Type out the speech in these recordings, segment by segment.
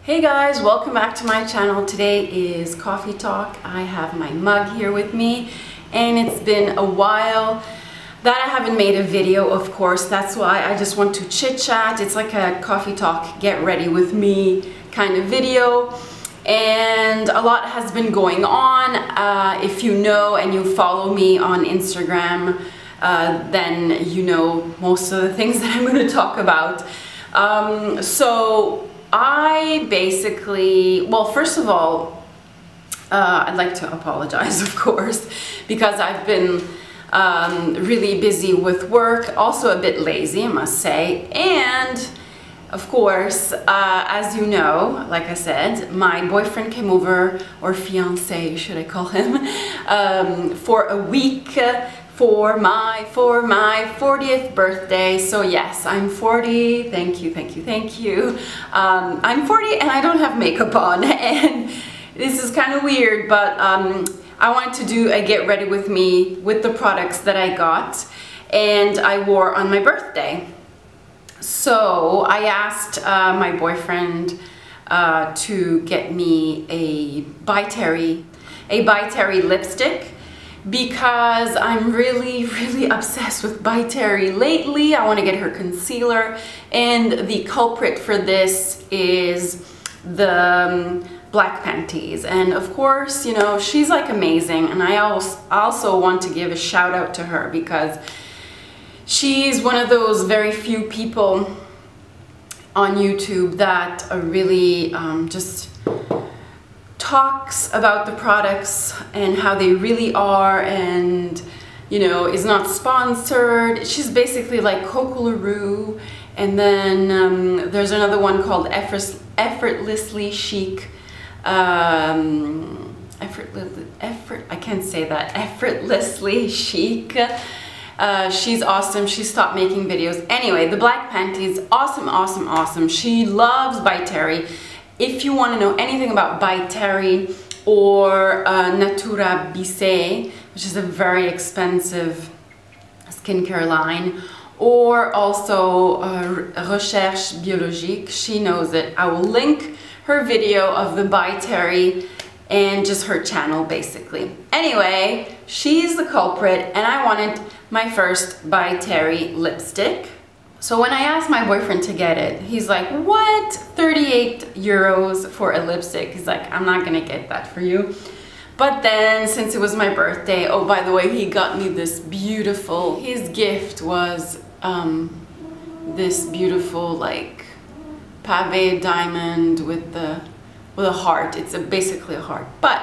Hey guys, welcome back to my channel. Today is Coffee Talk. I have my mug here with me and it's been a while that I haven't made a video, of course. That's why I just want to chit chat. It's like a coffee talk, get ready with me kind of video. And a lot has been going on. If you know and you follow me on Instagram, then you know most of the things that I'm going to talk about. So I basically, well, first of all, I'd like to apologize, of course, because I've been really busy with work, also a bit lazy, I must say, and of course, as you know, like I said, my boyfriend came over, or fiancé, should I call him, for a week for my 40th birthday. So yes, I'm 40. Thank you, thank you, thank you. I'm 40 and I don't have makeup on, and this is kind of weird, but I wanted to do a get ready with me with the products that I got and I wore on my birthday. So I asked my boyfriend to get me a By Terry lipstick, because I'm really obsessed with By Terry lately. I want to get her concealer, and the culprit for this is the black panties. And of course, you know, she's like amazing, and I also want to give a shout out to her because she's one of those very few people on YouTube that are really just talks about the products and how they really are, and you know, is not sponsored. She's basically like Coco LaRue, and then there's another one called Effortlessly Chic. I can't say that. Effortlessly Chic. She's awesome. She stopped making videos. Anyway, the black panties, awesome. She loves By Terry. If you want to know anything about By Terry or Natura Bissé, which is a very expensive skincare line, or also Recherche Biologique, she knows it. I will link her video of the By Terry and just her channel basically. Anyway, she's the culprit and I wanted my first By Terry lipstick. So when I asked my boyfriend to get it, he's like, what? 38 euros for a lipstick? He's like, I'm not gonna get that for you. But then, since it was my birthday, oh, by the way, he got me this beautiful, his gift was this beautiful like pave diamond with a heart. It's basically a heart. But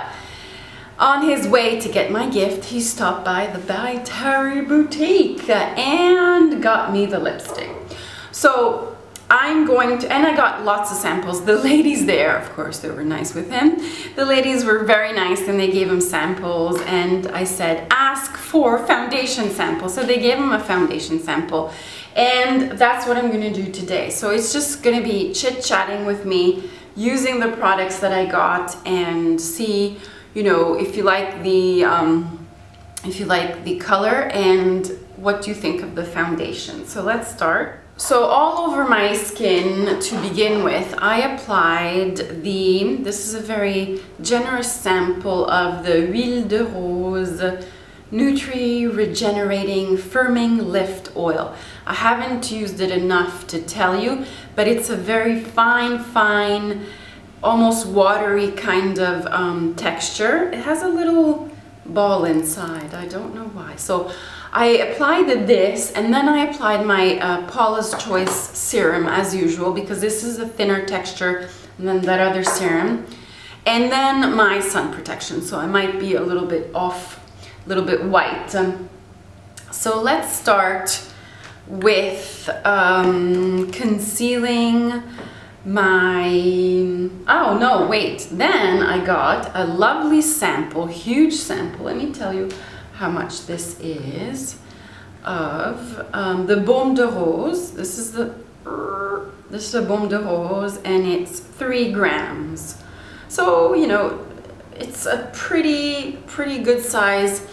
on his way to get my gift, he stopped by the By Terry boutique and got me the lipstick. So I'm going to, and I got lots of samples. The ladies there, of course, they were nice with him. The ladies were very nice and they gave him samples, and I said, ask for foundation samples. So they gave him a foundation sample, and that's what I'm going to do today. So it's just going to be chit-chatting with me, using the products that I got, and see, you know, if you like the color and what you think of the foundation. So let's start. So all over my skin, to begin with, I applied this is a very generous sample of the Huile de Rose Nutri Regenerating Firming Lift Oil. I haven't used it enough to tell you, but it's a very fine, almost watery kind of texture. It has a little ball inside. I don't know why. So I applied this, and then I applied my Paula's Choice serum as usual, because this is a thinner texture than that other serum, and then my sun protection. So I might be a little bit off, a little bit white. So let's start with concealing my, oh no, wait, then I got a lovely sample, huge sample, let me tell you how much this is, of the Baume de Rose. This is the Baume de Rose, and it's 3 grams. So, you know, it's a pretty good size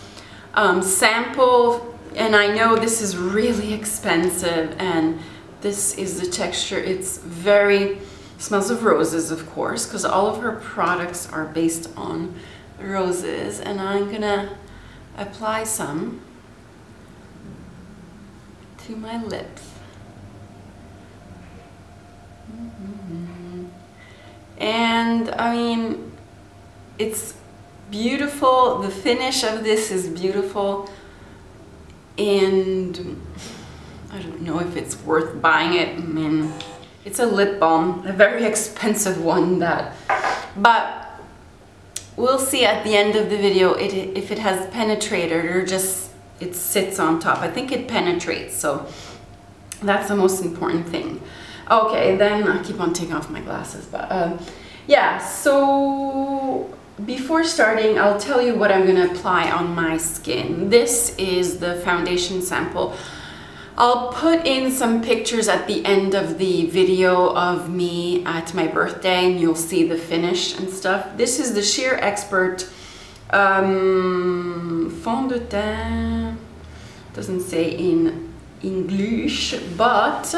sample, and I know this is really expensive, and this is the texture. It's very Smells of roses, of course, because all of her products are based on roses. And I'm gonna apply some to my lips. And I mean, it's beautiful. The finish of this is beautiful, and I don't know if it's worth buying it. I mean, it's a lip balm, a very expensive one, but we'll see at the end of the video if it has penetrated or just it sits on top. I think it penetrates, so that's the most important thing. Okay, then I keep on taking off my glasses, but yeah, so before starting, I'll tell you what I'm gonna apply on my skin. This is the foundation sample. I'll put in some pictures at the end of the video of me at my birthday, and you'll see the finish and stuff. This is the Sheer Expert Fond de Teint. Doesn't say in English, but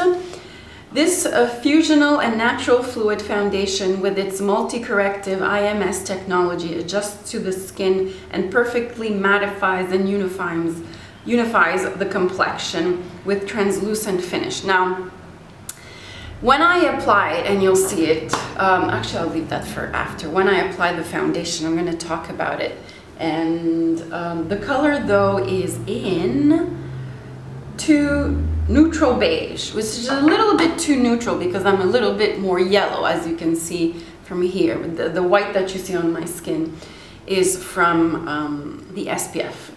this fusional and natural fluid foundation with its multi-corrective IMS technology adjusts to the skin and perfectly mattifies and unifies the complexion with translucent finish. Now, when I apply it, and you'll see it, actually I'll leave that for after. When I apply the foundation, I'm going to talk about it. And the color though is in neutral beige, which is a little bit too neutral because I'm a little bit more yellow, as you can see from here. The white that you see on my skin is from the SPF.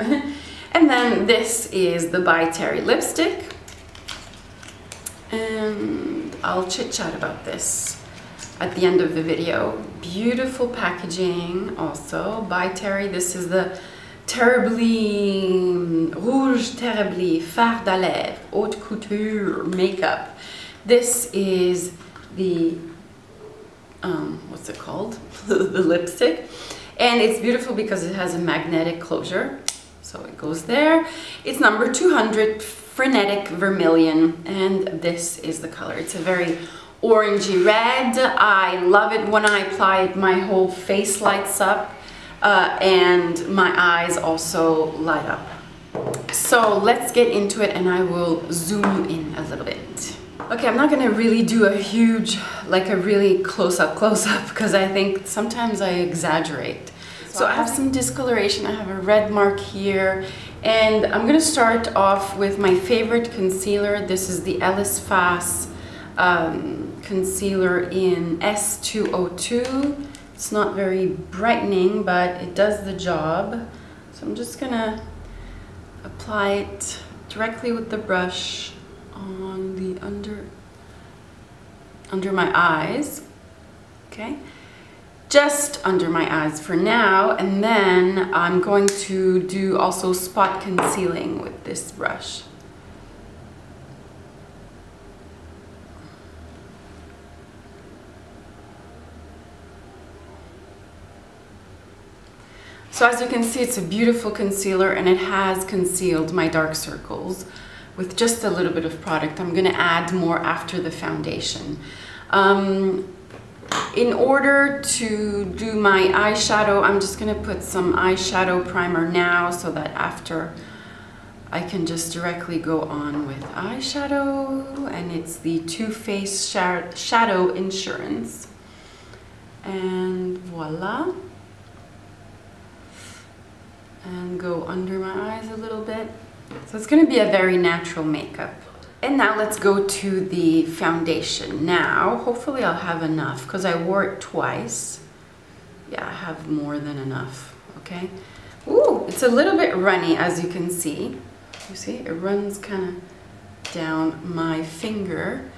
And then this is the By Terry lipstick, and I'll chit chat about this at the end of the video. Beautiful packaging also. By Terry, this is the Terrybly, Rouge Terrybly, Fard à lèvres, haute couture makeup. This is the, what's it called? The lipstick. And it's beautiful because it has a magnetic closure. So it goes there. It's number 200, Frenetic Vermilion. And this is the color. It's a very orangey red. I love it when I apply it. My whole face lights up. And my eyes also light up. So let's get into it, and I will zoom you in a little bit. Okay, I'm not gonna really do a huge, like a really close-up, because I think sometimes I exaggerate. So I have some discoloration. I have a red mark here, and I'm gonna start off with my favorite concealer. This is the Ellis Faas concealer in S202. It's not very brightening, but it does the job. So I'm just gonna apply it directly with the brush on the under my eyes. Okay, just under my eyes for now, and then I'm going to do also spot concealing with this brush. So as you can see, it's a beautiful concealer, and it has concealed my dark circles with just a little bit of product. I'm gonna add more after the foundation. In order to do my eyeshadow, I'm just gonna put some eyeshadow primer now so that after I can just directly go on with eyeshadow, and it's the Too Faced Shadow Insurance. And voila. And go under my eyes a little bit. So it's gonna be a very natural makeup. And now let's go to the foundation. Now, hopefully I'll have enough because I wore it twice. Yeah, I have more than enough, okay? Ooh, it's a little bit runny, as you can see. You see, it runs kind of down my finger.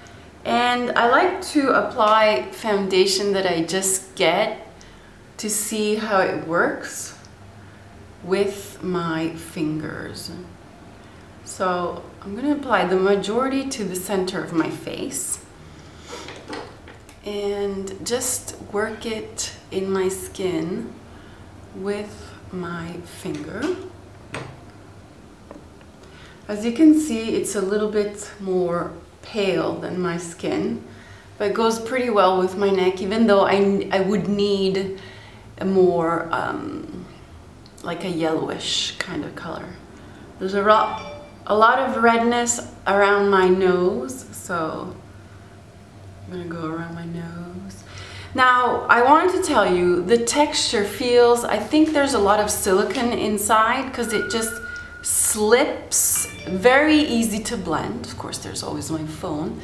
And I like to apply foundation that I just get to see how it works with my fingers. So I'm going to apply the majority to the center of my face and just work it in my skin with my finger. As you can see, it's a little bit more pale than my skin. but it goes pretty well with my neck, even though I would need a more like a yellowish kind of color. There's a lot of redness around my nose, so I'm gonna go around my nose. Now, I wanted to tell you, the texture feels, I think there's a lot of silicone inside because it just slips, very easy to blend. Of course, there's always my phone.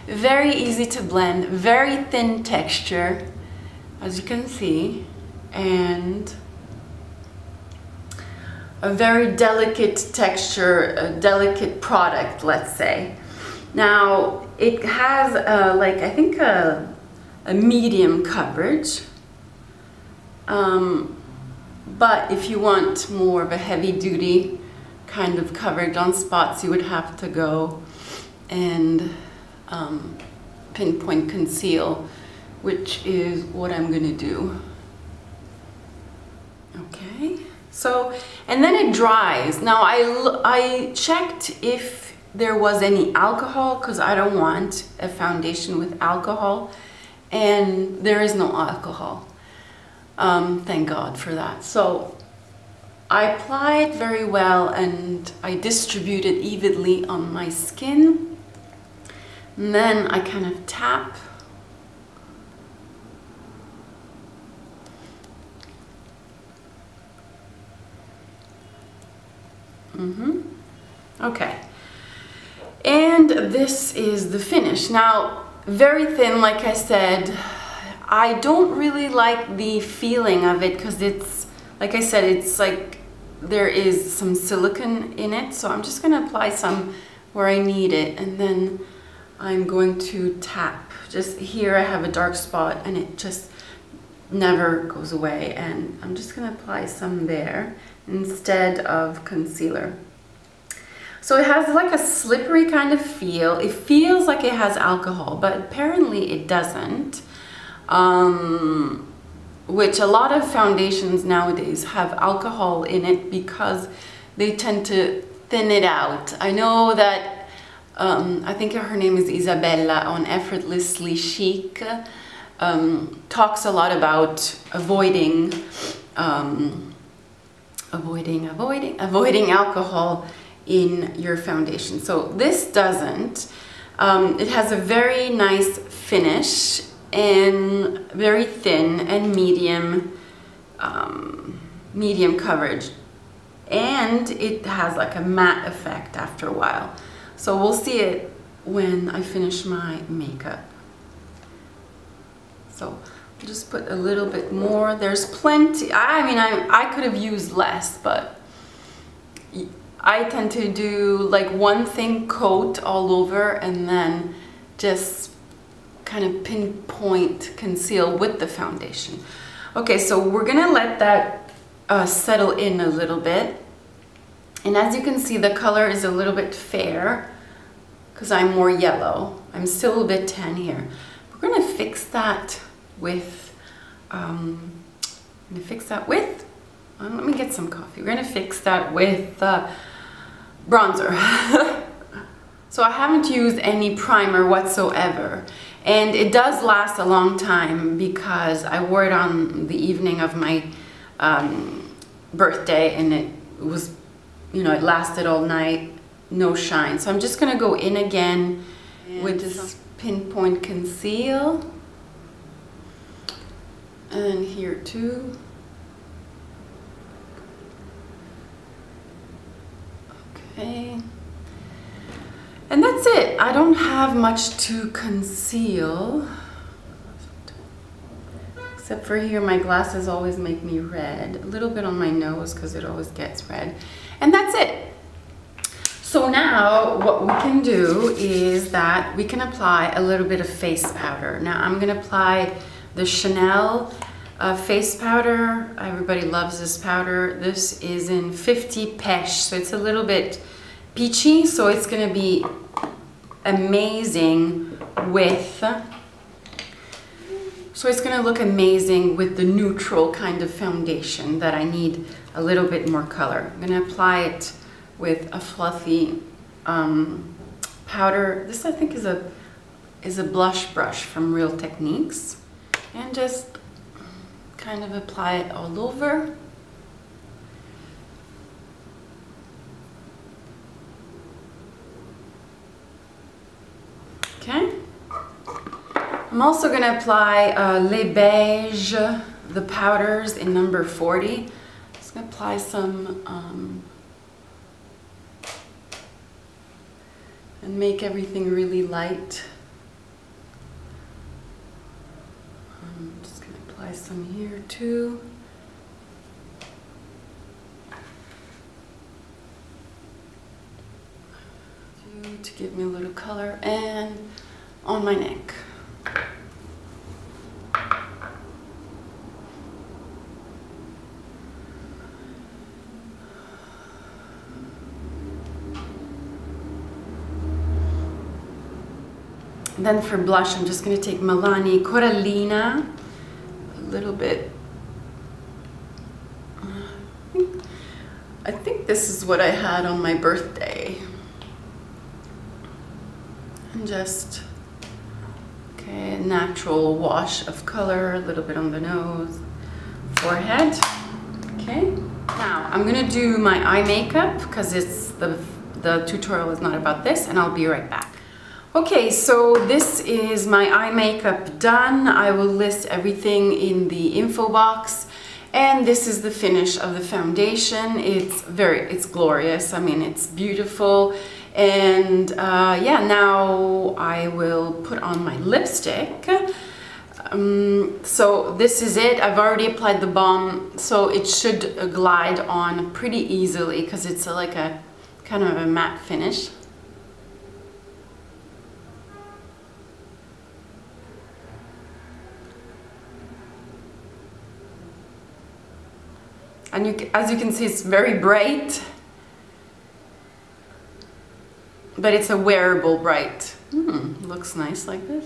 Very easy to blend, very thin texture, as you can see, and a very delicate texture, a delicate product, let's say. Now, it has like, I think a medium coverage, but if you want more of a heavy-duty kind of coverage on spots, you would have to go and pinpoint conceal, which is what I'm gonna do. Okay, so, and then it dries. Now I checked if there was any alcohol, because I don't want a foundation with alcohol, and there is no alcohol. Thank God for that. So I apply it very well and I distribute it evenly on my skin. And then I kind of tap. Okay. And this is the finish. Now, very thin, like I said. I don't really like the feeling of it because it's, like I said, it's like there is some silicone in it. So I'm just gonna apply some where I need it, and then I'm going to tap. Just here I have a dark spot and it just never goes away, and I'm just gonna apply some there instead of concealer. So it has like a slippery kind of feel. It feels like it has alcohol, but apparently it doesn't. Which a lot of foundations nowadays have alcohol in it because they tend to thin it out. I know that, I think her name is Isabella on Effortlessly Chic, talks a lot about avoiding alcohol in your foundation. So this doesn't. It has a very nice finish and very thin and medium coverage, and it has like a matte effect after a while. So we'll see it when I finish my makeup. So I'll just put a little bit more. There's plenty. I mean, I could have used less, but I tend to do like one thin coat all over and then just kind of pinpoint conceal with the foundation. Okay, so we're gonna let that settle in a little bit. And as you can see, the color is a little bit fair because I'm more yellow. I'm still a bit tan here. We're gonna fix that with, let me get some coffee. We're gonna fix that with bronzer. So I haven't used any primer whatsoever. And it does last a long time because I wore it on the evening of my birthday, and it was, you know, it lasted all night, no shine. So I'm just gonna go in again with this pinpoint conceal. And here too. Okay. And that's it. I don't have much to conceal. Except for here, my glasses always make me red. A little bit on my nose because it always gets red. And that's it. So now what we can do is that we can apply a little bit of face powder. Now I'm gonna apply the Chanel face powder. Everybody loves this powder. This is in 50 Peche, so it's a little bit peachy, so it's gonna be amazing with, so it's gonna look amazing with the neutral kind of foundation that I need a little bit more color. I'm gonna apply it with a fluffy powder. This I think is a is a blush brush from Real Techniques, and just kind of apply it all over. Okay. I'm also going to apply Les Beige, the powders in number 40. Just going to apply some and make everything really light. I'm just going to apply some here too. To give me a little color, and on my neck. Then for blush, I'm just going to take Milani Corallina, a little bit. I think this is what I had on my birthday. And just, okay, natural wash of color, a little bit on the nose, forehead. Okay, now I'm going to do my eye makeup because it's the tutorial is not about this, and I'll be right back. Okay, so this is my eye makeup done. I will list everything in the info box, and this is the finish of the foundation. It's glorious. I mean, it's beautiful. And yeah, now I will put on my lipstick. So this is it. I've already applied the Baume, so it should glide on pretty easily because it's like a kind of a matte finish. And as you can see, it's very bright, but it's a wearable bright. Looks nice like this.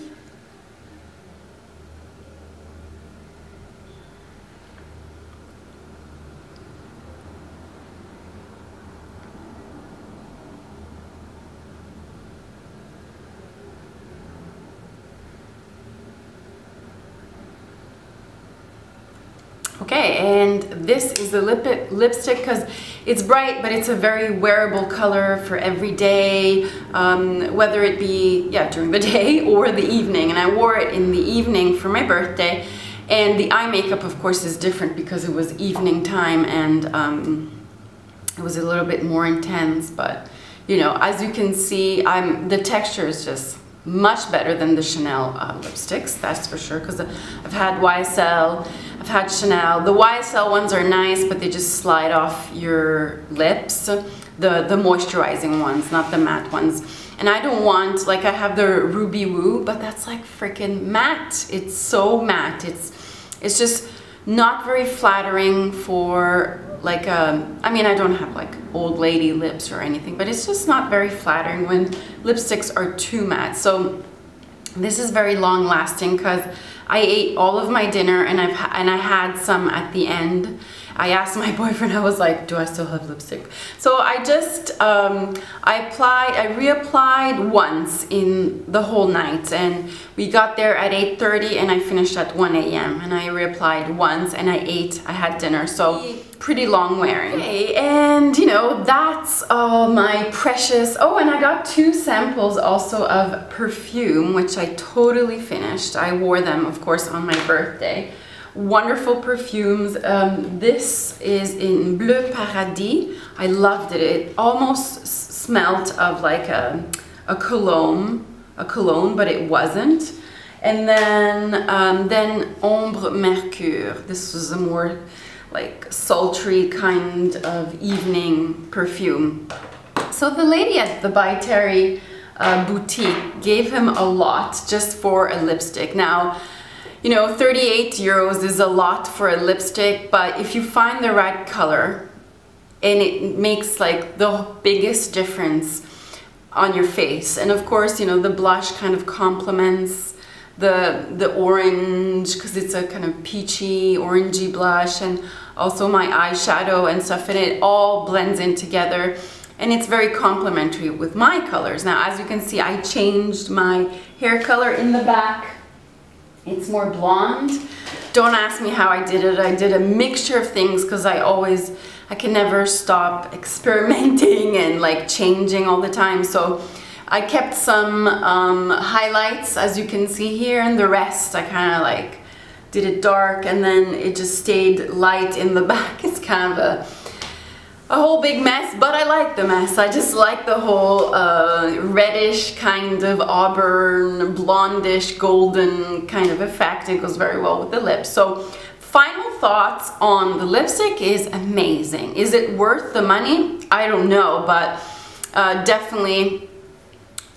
Okay, and this is the lipstick because it's bright, but it's a very wearable color for every day, whether it be during the day or the evening. And I wore it in the evening for my birthday. And the eye makeup, of course, is different because it was evening time and it was a little bit more intense. But you know, as you can see, the texture is just much better than the Chanel lipsticks, that's for sure, because I've had YSL, I've had Chanel. The YSL ones are nice, but they just slide off your lips. The moisturizing ones, not the matte ones. And I don't want, like I have the Ruby Woo, but that's like freaking matte. It's so matte. It's just not very flattering for like I mean, I don't have like old lady lips or anything, but it's just not very flattering when lipsticks are too matte. So this is very long lasting because I ate all of my dinner and I had some at the end. I asked my boyfriend, I was like, do I still have lipstick? So I just, I reapplied once in the whole night, and we got there at 8:30 and I finished at 1 a.m. and I reapplied once and I had dinner, so pretty long wearing. Okay, and you know, that's all my precious, oh, and I got 2 samples also of perfume, which I totally finished. I wore them, of course, on my birthday. Wonderful perfumes. This is in Bleu Paradis. I loved it. It almost smelled of like a cologne, but it wasn't. And then Ombre Mercure. This was a more like sultry kind of evening perfume. So the lady at the Beiges boutique gave him a lot just for a lipstick. Now, you know, 38 euros is a lot for a lipstick, but if you find the right color, and it makes like the biggest difference on your face. And of course, you know, the blush kind of complements the orange because it's a kind of peachy, orangey blush, and also my eyeshadow and stuff, and it all blends in together. and it's very complementary with my colors. Now, as you can see, I changed my hair color in the back. It's more blonde. Don't ask me how I did it. I did a mixture of things because I can never stop experimenting and like changing all the time. So I kept some highlights, as you can see here, and the rest I kind of like did it dark, and then it just stayed light in the back. It's kind of a whole big mess, but I like the mess. I just like the whole reddish kind of auburn, blondish, golden kind of effect. It goes very well with the lips. So final thoughts on the lipstick is amazing. Is it worth the money? I don't know, but definitely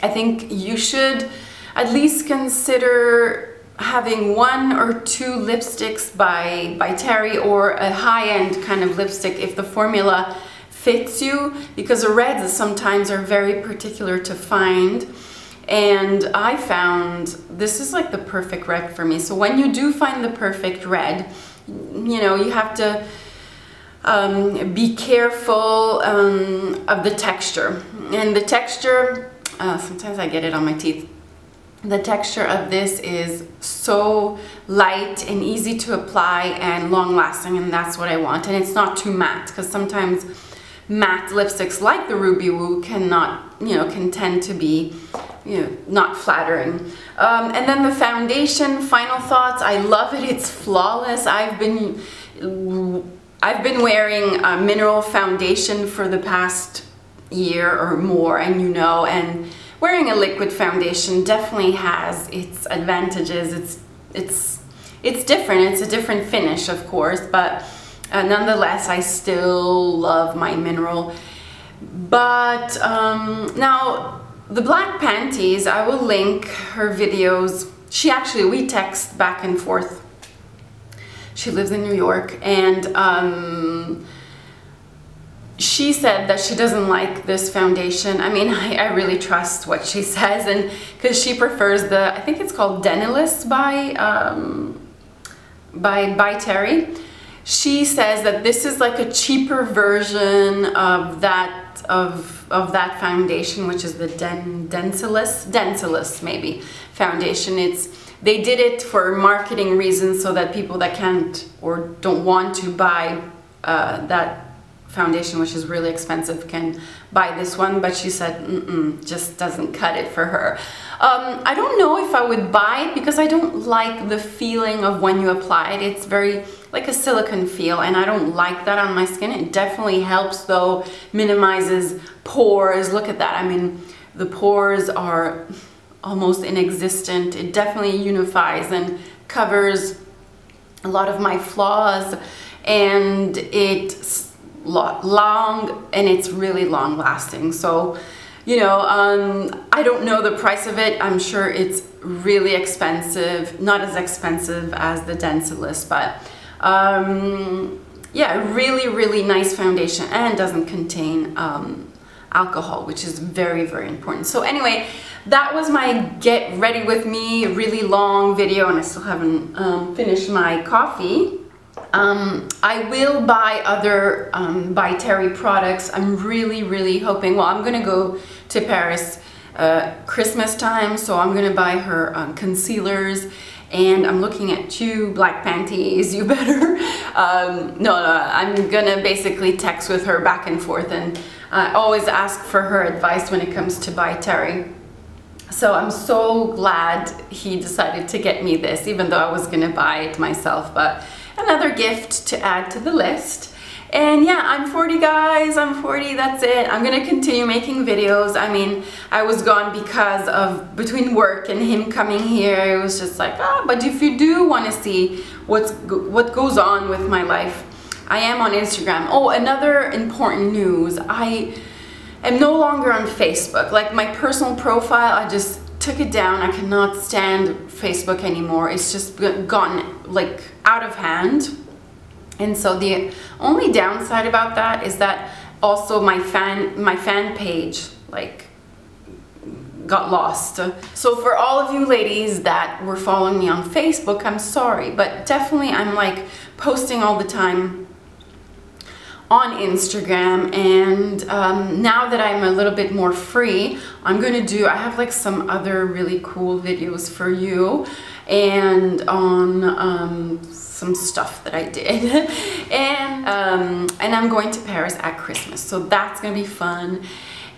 I think you should at least consider having 1 or 2 lipsticks by Terry, or a high-end kind of lipstick if the formula fits you, because the reds sometimes are very particular to find, and I found this is like the perfect red for me. So when you do find the perfect red, you know, you have to be careful of the texture, and the texture, sometimes I get it on my teeth. The texture of this is so light and easy to apply and long lasting, and that's what I want. And it's not too matte, because sometimes matte lipsticks like the Ruby Woo cannot, you know, can tend to be, you know, not flattering. And then the foundation, final thoughts, I love it. It's flawless. I've been wearing a mineral foundation for the past year or more, and you know, and wearing a liquid foundation definitely has its advantages. It's different. It's a different finish, of course, but nonetheless, I still love my mineral. But now the black panties, I will link her videos. We text back and forth. She lives in New York, and she said that she doesn't like this foundation. I mean, I really trust what she says, and because she prefers the, I think it's called Denilis by Terry. She says that this is like a cheaper version of that foundation, which is the Denilis maybe foundation. They did it for marketing reasons, so that people that can't or don't want to buy that foundation, which is really expensive, can buy this one. But she said just doesn't cut it for her. I don't know if I would buy it, because I don't like the feeling of when you apply it. It's very like a silicone feel, and I don't like that on my skin. It definitely helps though, minimizes pores. Look at that. I mean, the pores are almost inexistent. It definitely unifies and covers a lot of my flaws, and it's long, and it's really long lasting. So, you know, I don't know the price of it. I'm sure it's really expensive, not as expensive as the Denilis, but yeah, really nice foundation, and doesn't contain alcohol, which is very important. So anyway, that was my get ready with me really long video, and I still haven't finished my coffee. I will buy other by Terry products. I'm really hoping, well, I'm gonna go to Paris Christmas time, so I'm gonna buy her concealers, and I'm looking at you, black panties, you better. No, I'm gonna basically text with her back and forth, and I always ask for her advice when it comes to by Terry. So I'm so glad he decided to get me this, even though I was gonna buy it myself, but another gift to add to the list. And yeah, I'm 40, guys. I'm 40, that's it. I'm gonna continue making videos. I mean, I was gone because of between work and him coming here. It was just like, but if you do want to see what goes on with my life, I am on Instagram. Oh, another important news. I am no longer on Facebook. Like, my personal profile, I just took it down. I cannot stand Facebook anymore. It's just gotten like out of hand. And so the only downside about that is that also my fan page like got lost. So for all of you ladies that were following me on Facebook, I'm sorry, but definitely I'm like posting all the time on Instagram, and now that I'm a little bit more free, I'm gonna do, I have like some other really cool videos for you, and on some stuff that I did, and I'm going to Paris at Christmas, so that's gonna be fun.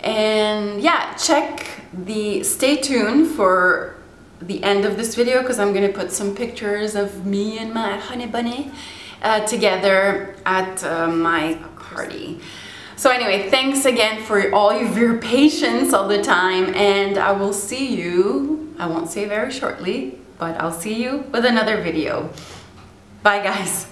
And yeah, stay tuned for the end of this video, because I'm gonna put some pictures of me and my honey bunny together at my party. So anyway, thanks again for all of your patience all the time, and I will see you, I won't say very shortly, but I'll see you with another video. Bye guys.